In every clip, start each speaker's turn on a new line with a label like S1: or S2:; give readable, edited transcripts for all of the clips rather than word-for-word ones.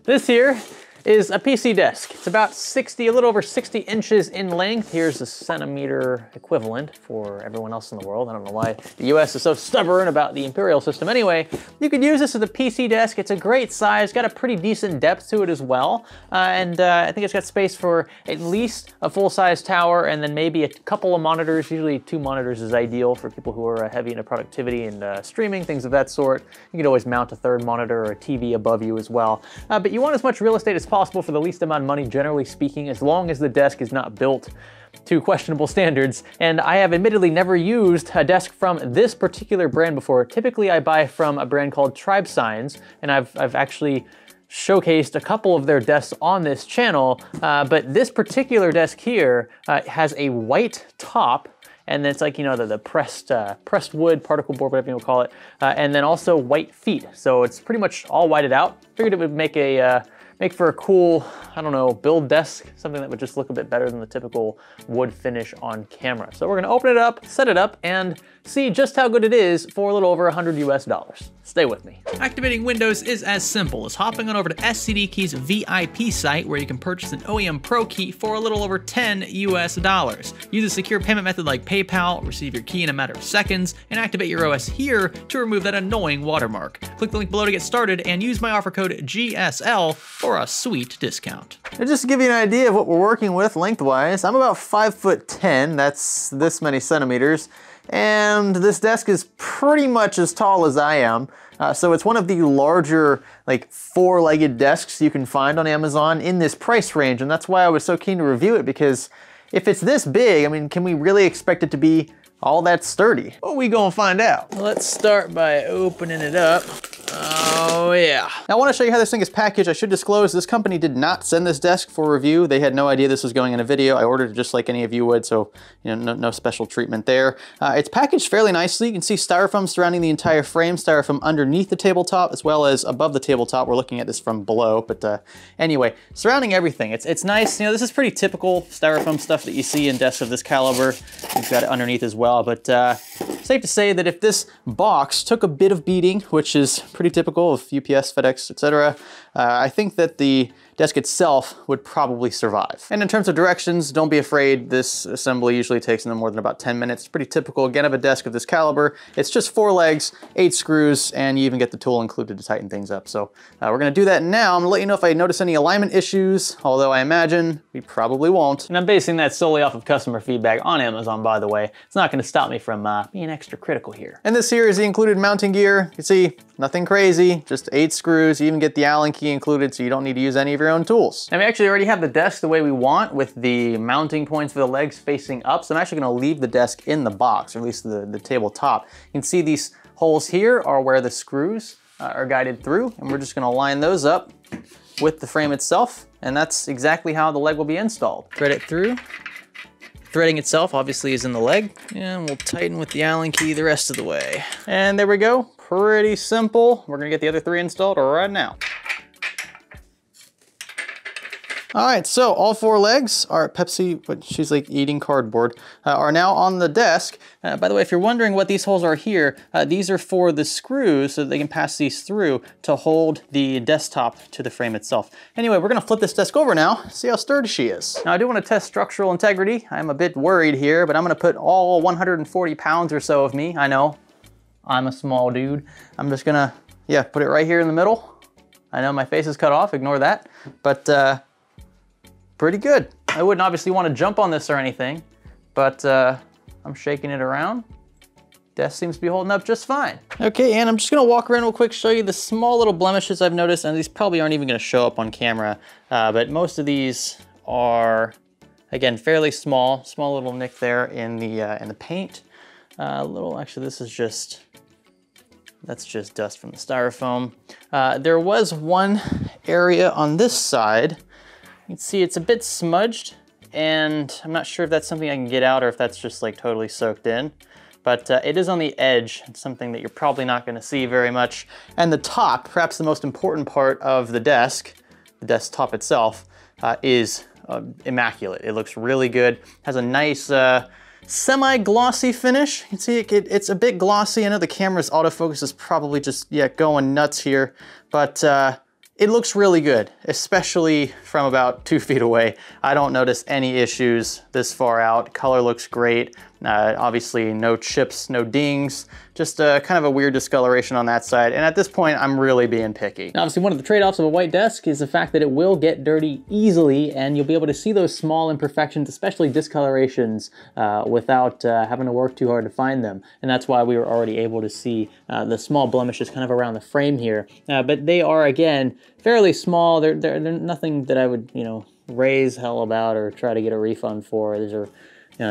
S1: This here is a PC desk. It's about a little over 60 inches in length. Here's the centimeter equivalent for everyone else in the world. I don't know why the US is so stubborn about the imperial system. Anyway, you could use this as a PC desk. It's a great size, got a pretty decent depth to it as well. I think it's got space for at least a full-size tower and then maybe a couple of monitors. Usually 2 monitors is ideal for people who are heavy into productivity and streaming, things of that sort. You could always mount a 3rd monitor or a TV above you as well. But you want as much real estate as possible for the least amount of money, generally speaking, as long as the desk is not built to questionable standards. And I have admittedly never used a desk from this particular brand before. Typically I buy from a brand called Tribe Signs, and I've actually showcased a couple of their desks on this channel, but this particular desk here has a white top, and then it's like, you know, the pressed wood, particle board, whatever you want to call it, and then also white feet. So it's pretty much all whited out. Figured it would make for a cool, I don't know, build desk, something that would just look a bit better than the typical wood finish on camera. So we're gonna open it up, set it up, and see just how good it is for a little over $100 US. Stay with me. Activating Windows is as simple as hopping on over to SCD Key's VIP site, where you can purchase an OEM Pro key for a little over $10 US. Use a secure payment method like PayPal, receive your key in a matter of seconds, and activate your OS here to remove that annoying watermark. Click the link below to get started and use my offer code GSL for a sweet discount. And just to give you an idea of what we're working with lengthwise, I'm about 5'10", that's this many centimeters, and this desk is pretty much as tall as I am. So it's one of the larger, like 4-legged desks you can find on Amazon in this price range, and that's why I was so keen to review it, because if it's this big, I mean, can we really expect it to be all that sturdy? Well, we gonna find out. Let's start by opening it up. Oh yeah. Now I want to show you how this thing is packaged. I should disclose this company did not send this desk for review. They had no idea this was going in a video. I ordered it just like any of you would, so you know, no special treatment there. It's packaged fairly nicely. You can see styrofoam surrounding the entire frame, styrofoam underneath the tabletop as well as above the tabletop. We're looking at this from below, but anyway, surrounding everything. It's nice. You know, this is pretty typical styrofoam stuff that you see in desks of this caliber. We've got it underneath as well, but safe to say that if this box took a bit of beating, which is pretty typical of UPS, FedEx, etc., I think that the desk itself would probably survive. And in terms of directions, don't be afraid. This assembly usually takes no more than about 10 minutes. It's pretty typical, again, of a desk of this caliber. It's just 4 legs, 8 screws, and you even get the tool included to tighten things up. So we're gonna do that now. I'm gonna let you know if I notice any alignment issues, although I imagine we probably won't. And I'm basing that solely off of customer feedback on Amazon, by the way. It's not gonna stop me from being extra critical here. And this here is the included mounting gear. You can see, nothing crazy, just 8 screws. You even get the Allen key included, so you don't need to use any of your own tools. And we actually already have the desk the way we want, with the mounting points for the legs facing up. So I'm actually gonna leave the desk in the box, or at least the tabletop. You can see these holes here are where the screws are guided through, and we're just gonna line those up with the frame itself, and that's exactly how the leg will be installed. Thread it through. Threading itself obviously is in the leg, and we'll tighten with the Allen key the rest of the way. And there we go, pretty simple. We're gonna get the other 3 installed right now. All right, so all 4 legs are Pepsi, but she's like eating cardboard, are now on the desk. By the way, if you're wondering what these holes are here, these are for the screws so that they can pass these through to hold the desktop to the frame itself. Anyway, we're gonna flip this desk over now, see how sturdy she is. Now I do wanna test structural integrity. I'm a bit worried here, but I'm gonna put all 140 pounds or so of me. I know, I'm a small dude. I'm just gonna, yeah, put it right here in the middle. I know my face is cut off, ignore that, but pretty good. I wouldn't obviously want to jump on this or anything, but I'm shaking it around. Desk seems to be holding up just fine. Okay, and I'm just gonna walk around real quick, show you the small little blemishes I've noticed, and these probably aren't even gonna show up on camera, but most of these are, again, fairly small little nick there in the paint. Actually this is just, that's just dust from the styrofoam. There was one area on this side. You can see it's a bit smudged, and I'm not sure if that's something I can get out or if that's just like totally soaked in, but it is on the edge. It's something that you're probably not gonna see very much. And the top, perhaps the most important part of the desktop itself, is immaculate. It looks really good. Has a nice semi-glossy finish. You can see it's a bit glossy. I know the camera's autofocus is probably just, yeah, going nuts here, but It looks really good, especially from about 2 feet away. I don't notice any issues this far out. Color looks great. Obviously no chips, no dings, just kind of a weird discoloration on that side. And at this point, I'm really being picky. Now, obviously one of the trade-offs of a white desk is the fact that it will get dirty easily, and you'll be able to see those small imperfections, especially discolorations, without having to work too hard to find them. And that's why we were already able to see the small blemishes kind of around the frame here. But they are, again, fairly small. They're nothing that I would, raise hell about or try to get a refund for. These are,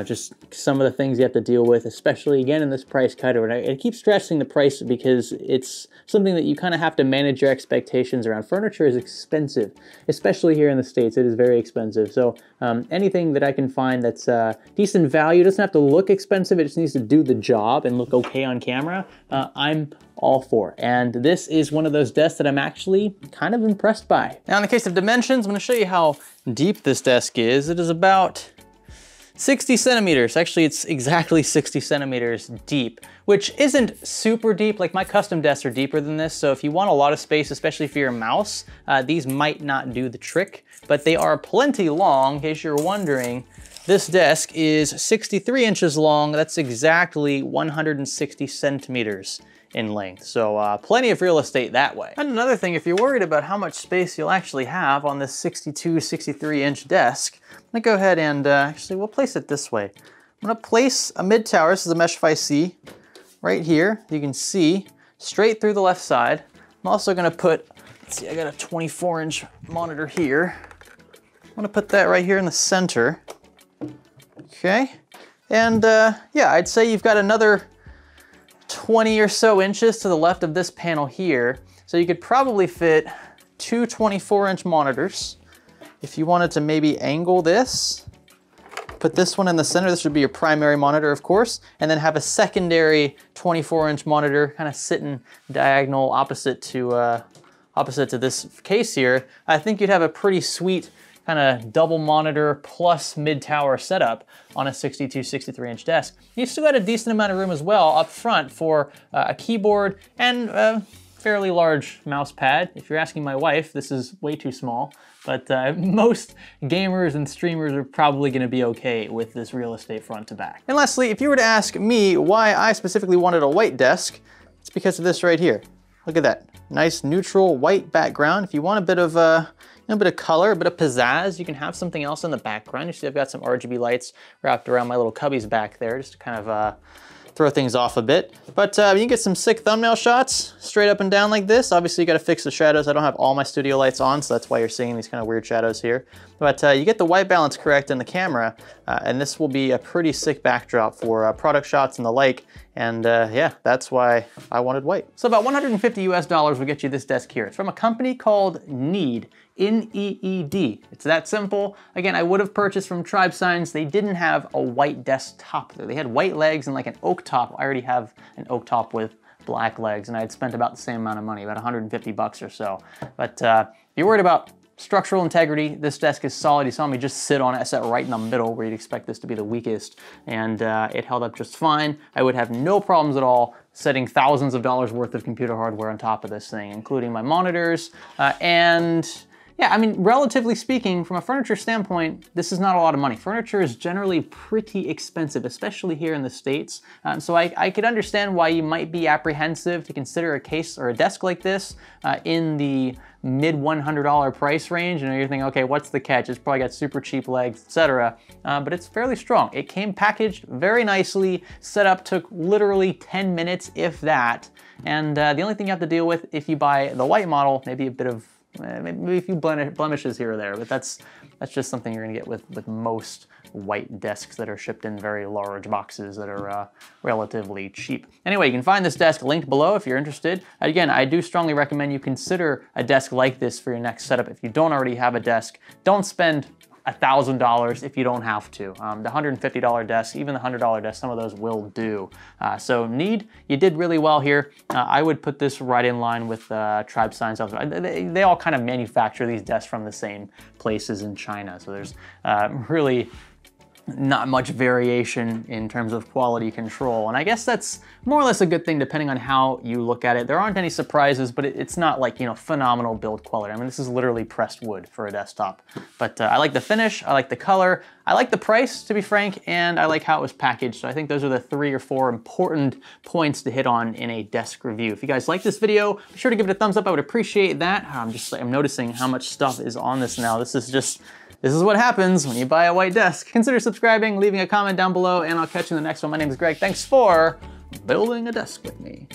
S1: just some of the things you have to deal with, especially, again, in this price category. And I keep stressing the price because it's something that you kind of have to manage your expectations around. Furniture is expensive, especially here in the States. It is very expensive. So anything that I can find that's decent value, doesn't have to look expensive, it just needs to do the job and look okay on camera, I'm all for. And this is one of those desks that I'm actually kind of impressed by. Now, in the case of dimensions, I'm going to show you how deep this desk is. It is about 60 centimeters. Actually, it's exactly 60 centimeters deep, which isn't super deep. Like, my custom desks are deeper than this, so if you want a lot of space, especially for your mouse, these might not do the trick, but they are plenty long. In case you're wondering, this desk is 63 inches long. That's exactly 160 centimeters in length. So plenty of real estate that way. And another thing, if you're worried about how much space you'll actually have on this 62, 63 inch desk, I'm gonna go ahead and actually we'll place it this way. I'm gonna place a mid tower, this is a Mesh 5C, right here. You can see straight through the left side. I'm also gonna put, let's see, I got a 24 inch monitor here. I'm gonna put that right here in the center. Okay, and yeah, I'd say you've got another 20 or so inches to the left of this panel here. So you could probably fit two 24-inch monitors. If you wanted to maybe angle this, put this one in the center, this would be your primary monitor, of course, and then have a secondary 24-inch monitor kind of sitting diagonal opposite to this case here. I think you'd have a pretty sweet kind of double monitor plus mid-tower setup on a 62, 63-inch desk. You still got a decent amount of room as well up front for a keyboard and a fairly large mouse pad. If you're asking my wife, this is way too small, but most gamers and streamers are probably gonna be okay with this real estate front to back. And lastly, if you were to ask me why I specifically wanted a white desk, it's because of this right here. Look at that, nice neutral white background. If you want a bit of color, a bit of pizzazz, you can have something else in the background. You see I've got some RGB lights wrapped around my little cubbies back there just to kind of throw things off a bit. But you can get some sick thumbnail shots straight up and down like this. Obviously you gotta fix the shadows. I don't have all my studio lights on, so that's why you're seeing these kind of weird shadows here. But you get the white balance correct in the camera, and this will be a pretty sick backdrop for product shots and the like. And yeah, that's why I wanted white. So about $150 US will get you this desk here. It's from a company called Need. N-E-E-D. It's that simple. Again, I would have purchased from Tribe Signs. They didn't have a white desk top there. They had white legs and like an oak top. I already have an oak top with black legs, and I had spent about the same amount of money, about 150 bucks or so. But if you're worried about structural integrity, this desk is solid. You saw me just sit on it. I sat right in the middle where you'd expect this to be the weakest, and it held up just fine. I would have no problems at all setting thousands of dollars worth of computer hardware on top of this thing, including my monitors, and yeah, I mean, relatively speaking, from a furniture standpoint, this is not a lot of money. Furniture is generally pretty expensive, especially here in the States. So I could understand why you might be apprehensive to consider a case or a desk like this in the mid $100 price range. You know, you're thinking, okay, what's the catch? It's probably got super cheap legs, etc. But it's fairly strong. It came packaged very nicely. Setup took literally 10 minutes, if that. And the only thing you have to deal with if you buy the white model, maybe a bit of maybe a few blemishes here or there, but that's just something you're gonna get with most white desks that are shipped in very large boxes that are relatively cheap. Anyway, you can find this desk linked below if you're interested. Again, I do strongly recommend you consider a desk like this for your next setup. If you don't already have a desk, don't spend $1,000 if you don't have to. The $150 desk, even the $100 desk, some of those will do. So Need, you did really well here. I would put this right in line with Tribe Signs. They all kind of manufacture these desks from the same places in China. So there's really not much variation in terms of quality control. And I guess that's more or less a good thing depending on how you look at it. There aren't any surprises, but it's not like, you know, phenomenal build quality. I mean, this is literally pressed wood for a desktop. But I like the finish, I like the color, I like the price, to be frank, and I like how it was packaged. So I think those are the 3 or 4 important points to hit on in a desk review. If you guys like this video, be sure to give it a thumbs up. I would appreciate that. I'm noticing how much stuff is on this now. This is what happens when you buy a white desk. Consider subscribing, leaving a comment down below, and I'll catch you in the next one. My name is Greg. Thanks for building a desk with me.